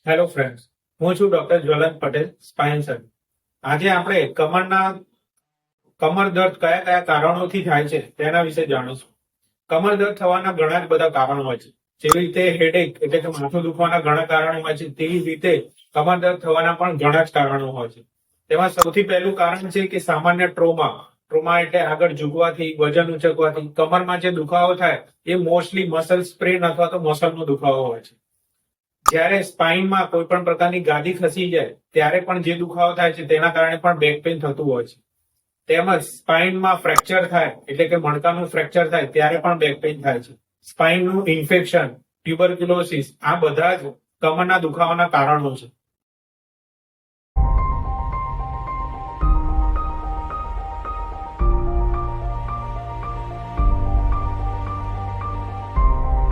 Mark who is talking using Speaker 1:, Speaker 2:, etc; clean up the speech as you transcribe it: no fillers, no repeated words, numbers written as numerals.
Speaker 1: Hello friends, હું છું doctor Jwalant Patel, spine સર્જન. આજે આપણે કમર દર્દ કયા કયા કારણોથી થાય છે તેના વિશે જાણીશું. કમર દર્દ થવાના ઘણા જ બધા કારણો હોય છે. જેવી રીતે હેડેક એટલે કે માથું દુખવાના ઘણા કારણો હોય છે, તેવી રીતે કમર દર્દ થવાના પણ ઘણા જ કારણો હોય છે. તેમાં સૌથી પહેલું કારણ છે કે સામાન્ય ટ્રોમા એટલે આગળ ઝૂકવાથી, વજન ઉચકવાથી કમરમાં જે દુખાવો થાય એ મોસ્ટલી મસલ સ્પ્રેન અથવા તો મસલનો દુખાવો હોય છે. જ્યારે સ્પાઇનમાં કોઈ પણ પ્રકારની ગાદી ખસી જાય ત્યારે પણ જે દુખાવો થાય છે તેના કારણે પણ બેક પેઇન થતું હોય છે. તેમજ સ્પાઇનમાં ફ્રેક્ચર થાય એટલે કે મણકાનું ફ્રેક્ચર થાય ત્યારે પણ બેક પેઇન થાય છે. સ્પાઇનનું ઇન્ફેક્શન, ટ્યુબરક્યુલોસિસ આ બધા જ કમરના દુખાવાના કારણો છે.